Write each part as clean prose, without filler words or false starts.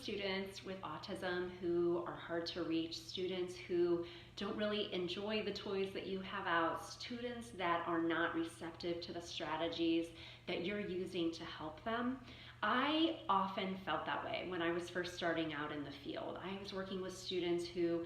students with autism who are hard to reach, students who don't really enjoy the toys that you have out, students that are not receptive to the strategies that you're using to help them. I often felt that way when I was first starting out in the field. I was working with students who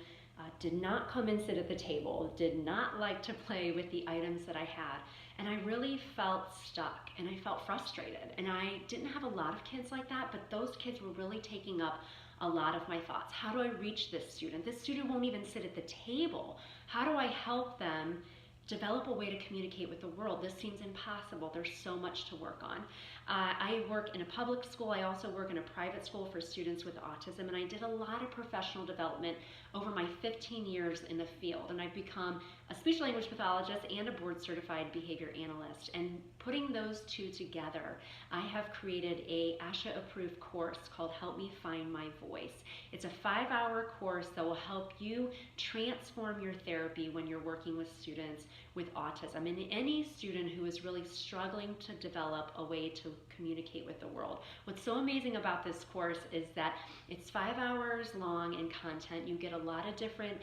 did not come and sit at the table, did not like to play with the items that I had, and I really felt stuck and I felt frustrated. And I didn't have a lot of kids like that, but those kids were really taking up a lot of my thoughts. How do I reach this student? This student won't even sit at the table. How do I help them develop a way to communicate with the world? This seems impossible. There's so much to work on. I work in a public school. I also work in a private school for students with autism, and I did a lot of professional development over my 15 years in the field, and I've become a speech language pathologist and a board certified behavior analyst. And putting those two together, I have created a ASHA approved course called Help Me Find My Voice. It's a 5-hour course that will help you transform your therapy when you're working with students with autism and any student who is really struggling to develop a way to communicate with the world. What's so amazing about this course is that it's 5 hours long in content. You get a lot of different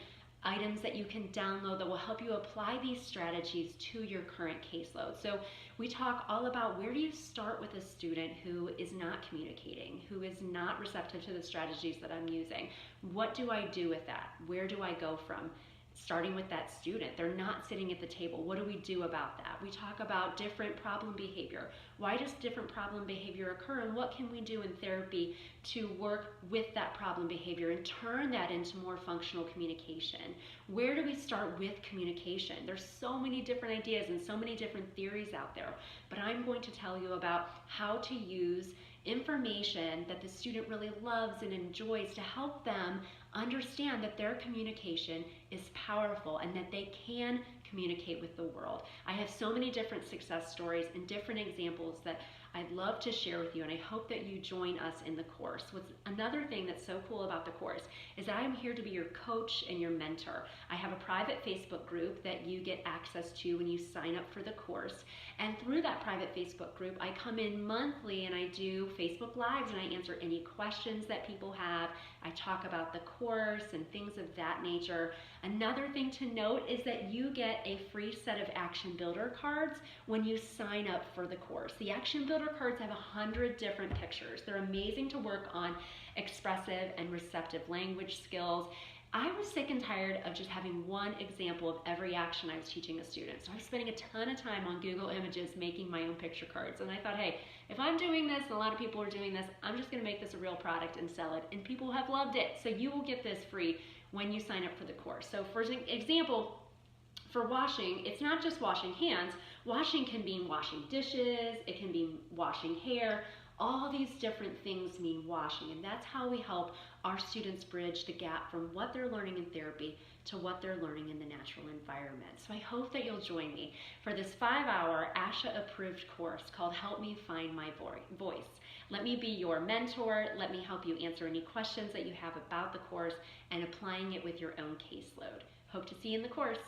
items that you can download that will help you apply these strategies to your current caseload. So we talk all about where do you start with a student who is not communicating, who is not receptive to the strategies that I'm using. What do I do with that? Where do I go from? Starting with that student, they're not sitting at the table. What do we do about that? We talk about different problem behavior. Why does different problem behavior occur, and what can we do in therapy to work with that problem behavior and turn that into more functional communication? Where do we start with communication? There's so many different ideas and so many different theories out there, but I'm going to tell you about how to use information that the student really loves and enjoys to help them understand that their communication is powerful and that they can communicate with the world. I have so many different success stories and different examples that I'd love to share with you, and I hope that you join us in the course. What's another thing that's so cool about the course is that I'm here to be your coach and your mentor. I have a private Facebook group that you get access to when you sign up for the course, and through that private Facebook group, I come in monthly and I do Facebook Lives and I answer any questions that people have. I talk about the course and things of that nature. Another thing to note is that you get a free set of Action Builder cards when you sign up for the course. The Action Builder cards have 100 different pictures. They're amazing to work on expressive and receptive language skills. I was sick and tired of just having one example of every action I was teaching a student. So I was spending a ton of time on Google Images making my own picture cards. And I thought, hey, if I'm doing this and a lot of people are doing this, I'm just gonna make this a real product and sell it. And people have loved it. So you will get this free when you sign up for the course. So for example, for washing, it's not just washing hands. Washing can mean washing dishes, it can be washing hair. All these different things mean washing, and that's how we help our students bridge the gap from what they're learning in therapy to what they're learning in the natural environment. So I hope that you'll join me for this 5-hour ASHA-approved course called Help Me Find My Voice. Let me be your mentor. Let me help you answer any questions that you have about the course and applying it with your own caseload. Hope to see you in the course.